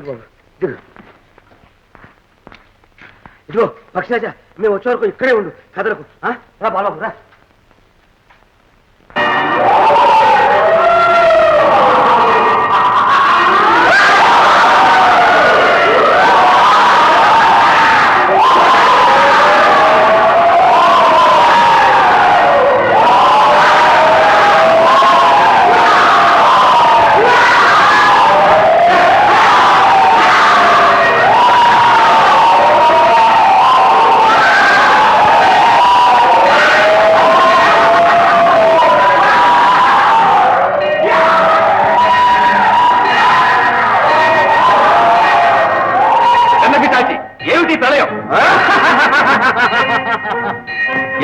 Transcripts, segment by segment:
బాబు దిగు. ఇదిగో పక్షిరాజా, మేము వచ్చే వరకు ఇక్కడే ఉండు, కదలకు. రా బాబాబు రా.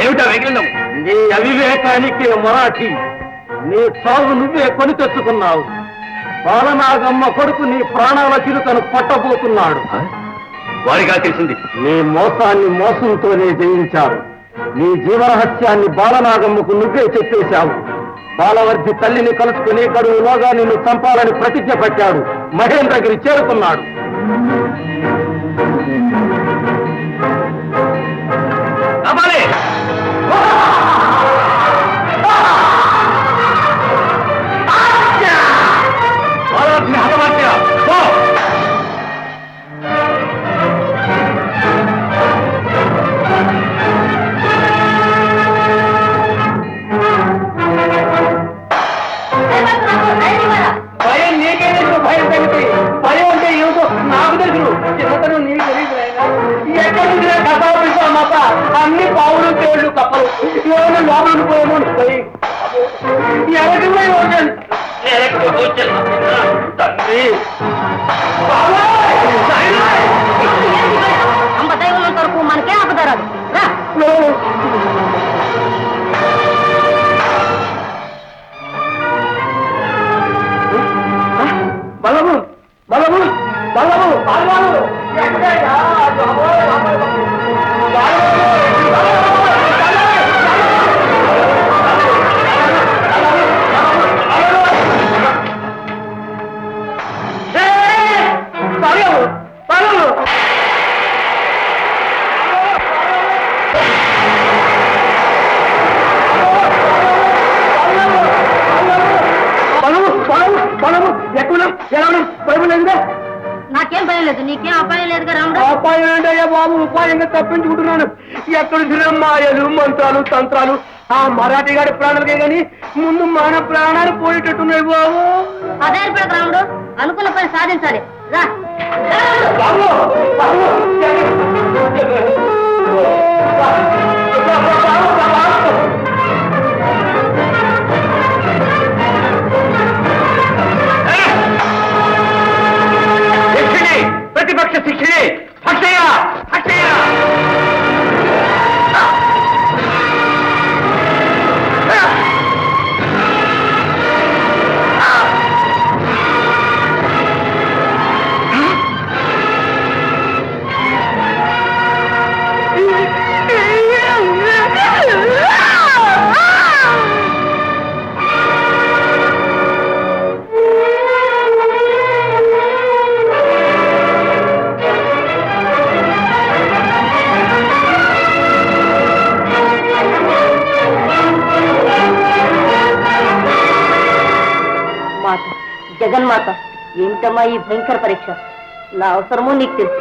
ఏమిటా వెగిలినం? నీ అవివేకానికి మరాఠీ, నీ చావు నువ్వే కొని తెచ్చుకున్నావు. బాలనాగమ్మ కొడుకు నీ ప్రాణాల చిరుకను పట్టబోతున్నాడు. వారిగా తెలిసింది. నీ మోసాన్ని మోసంతోనే జయించారు. నీ జీవరహస్యాన్ని బాలనాగమ్మకు నువ్వే చెప్పేశావు. బాలవర్ధి తల్లిని కలుసుకుని గడువులోగా నిన్ను చంపాలని ప్రతిజ్ఞ పెట్టాడు. మహేంద్రగిరి చేరుకున్నాడు. భయం నీకే తెలుసు. భయం తగ్గితే భయం అంటే ఏమిటో నాకు తెలుసు. చిన్నతనం నీకు తెలియదు. ఎక్కడ కథ అన్ని పావులు తేళ్లు కప్పలు ఏమైనా లోపలికి పోయేమో పోయి తండ్రి వరకు మనకే ఆపదరాదు. బలము బలము బలము బలము నాకేం భయం లేదు. నీకేం అపాయం లేదుగా రాముడు. అపాయం ఏంటయ్యా బాబు? ఉపాయంగా తప్పించుకుంటున్నాను. ఎక్కడ మాయలు మంత్రాలు తంత్రాలు ఆ మరాఠీ గారి ప్రాణాలకే గాని ముందు మన ప్రాణాలు పోయేటట్టున్నాయి బాబు. అదే రాముడు, అనుకున్న పని సాధించాలి. రా బాబు బాబు ప్రతిపక్ష శిక్షణే అక్షయ అక్షయ జగన్మాత, ఏమిటమ్మా ఈ భయంకర పరీక్ష? నా అవసరమూ నీకు తెలుసు,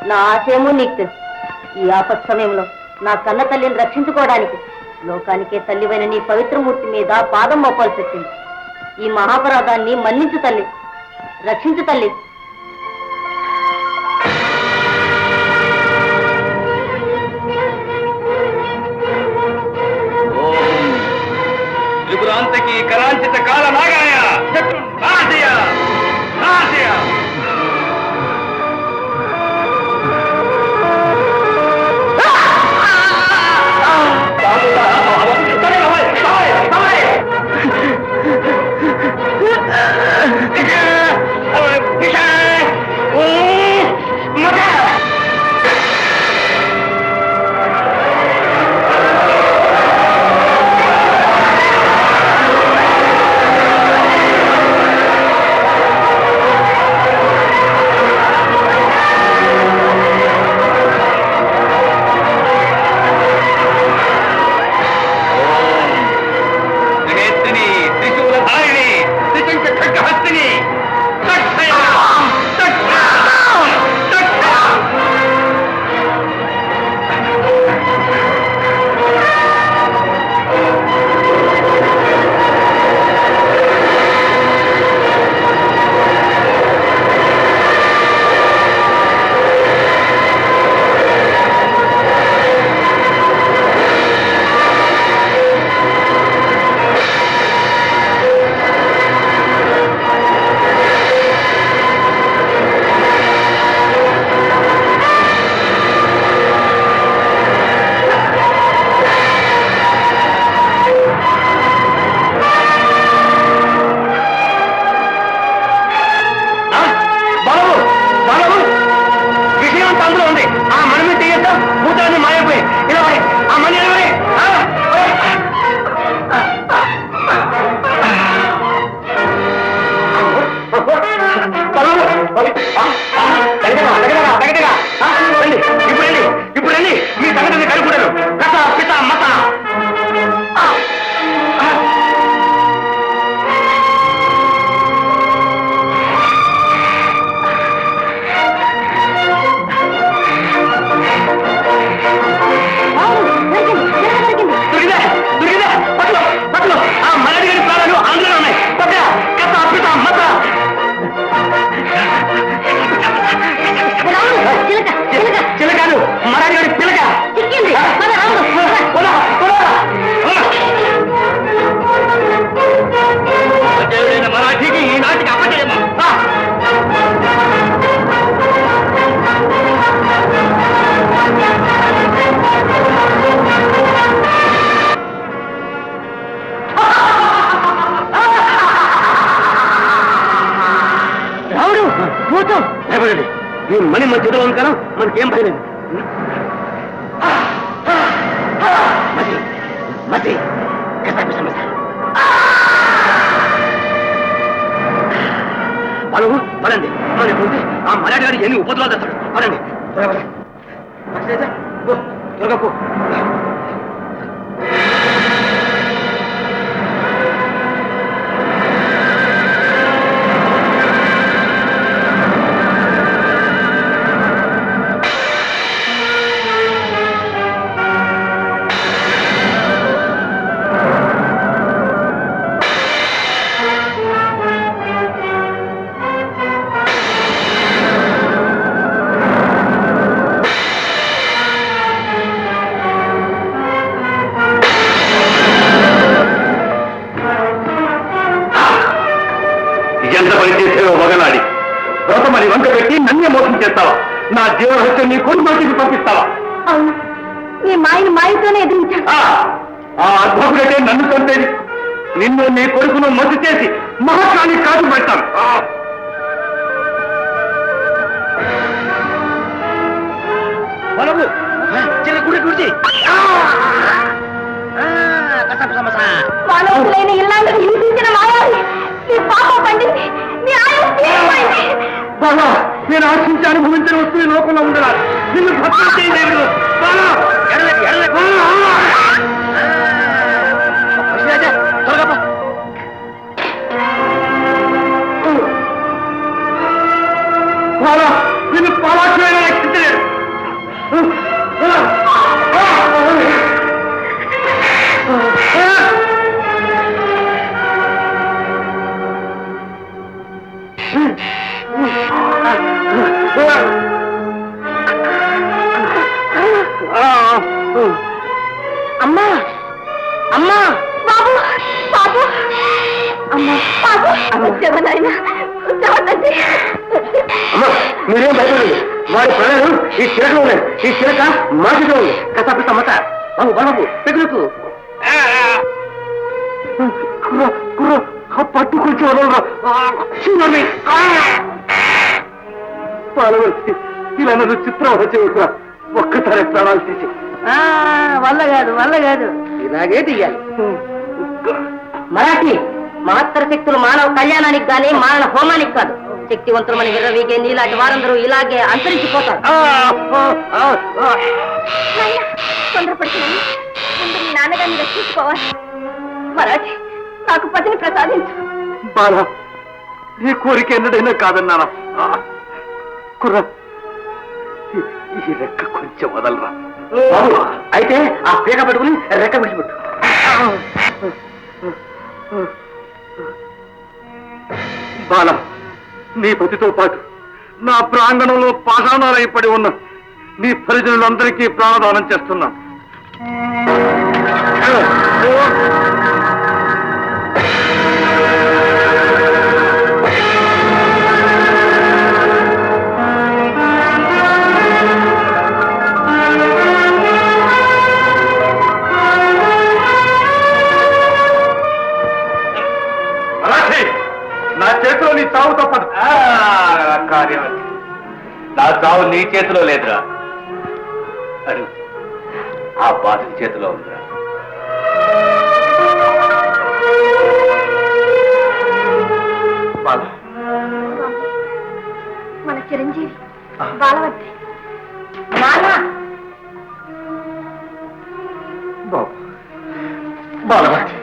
నా ఆశయమూ నీకు తెలుసు. ఈ ఆపత్ సమయంలో నా కన్న తల్లిని రక్షించుకోవడానికి లోకానికే తల్లివైన నీ పవిత్రమూర్తి మీద పాదం మోపాల్సి వచ్చింది. ఈ మహాపరాధాన్ని మన్నించు తల్లి, రక్షించు తల్లి. త్రిపురాంతకి కరాంచిత కాల నాగాయ నాశయ నాశయ భూతం. భయపడండి, ఈ మణి మన చేతిలో ఉంది కదా, మనకేం భయం లేదు. మతి మతి కసాపి సమస్య. బలవు పడండి, మనకుంటే ఆ మరాఠీ గారు ఎన్ని ఉపద్రవాలు తెస్తాడు. పడండి త్వరగా పో. ఎంత పని చేసేవో మగనాడి, గౌతమని వంక పెట్టి నన్నే మోసం చేస్తావా? నా జీవనహత్యం నీ కొన్ని మనిషికి పంపిస్తావా? అవును, మీ మాయని మాయతోనే ఎదిరించాను. ఆ అద్భుతుడైతే నన్ను చంపేది, నిన్ను నీ కొడుకును మసి చేసి మహాకాళి కాదు పెడతాను. మానవులైన ఇల్లాంటి హింసించిన మాయాలి నీ పాపం పండింది, నీ ఆయుష్ తీరిపోయింది. బాగా నేను ఆశించి అనుభవించిన వస్తువు ఈ లోకంలో ఉండరా? నిన్ను భక్తి చేయలేదు. నిన్ను పాలాక్షమైన రక్షించలేదు. అమ్మా అమ్మా బాబు బాబు అమ్మా బాబు వచ్చావనాయనా, వచ్చావనండి. మీరేం భయపడండి, వాడి ప్రాణాలు ఈ చిరకలో ఉన్నాయి. ఈ చిరక మాటిలో ఉంది. కసాపి సమ్మత బాబు బాబు పెగులుకు పట్టుకొచ్చి వదలరా. పాలవల్సి ఇలా నన్ను చిత్రం వచ్చేవరా, ఒక్కసారి ప్రాణాలు తీసి. వల్ల కాదు వల్ల కాదు, ఇలాగే తీయాలి. మరాఠీ మహత్తర శక్తులు మానవ కళ్యాణానికి గానీ మానవ హోమానికి కాదు. శక్తివంతులమని విర్రవీగే నీలాంటి వారందరూ ఇలాగే అంతరించిపోతారు. తొందరపడుతున్నాను, ముందు మీ నాన్నగారిని రక్షించుకోవాలి. మరాఠీ నాకు పతిని ప్రసాదించు. బాలా, నీ కోరిక ఎన్నడైనా కాదన్నానా? కుర్ర, ఈ రెక్క కొంచెం వదలరా. అయితే ఆ పీక పట్టుకుని రెక్క విడిచిపెట్టు. బాల, నీ పతితో పాటు నా ప్రాంగణంలో పాషాణాలై పడి ఉన్న నీ పరిజనులందరికీ ప్రాణదానం చేస్తున్నాను. నా చేతిలో నీ చావు తప్పదు. కార్యం నా చావు నీ చేతిలో లేదురా, అడు ఆ బాధ చేతిలో ఉందిరా. మన చిరంజీవి బాలవతి నానా బాబు బాలవతి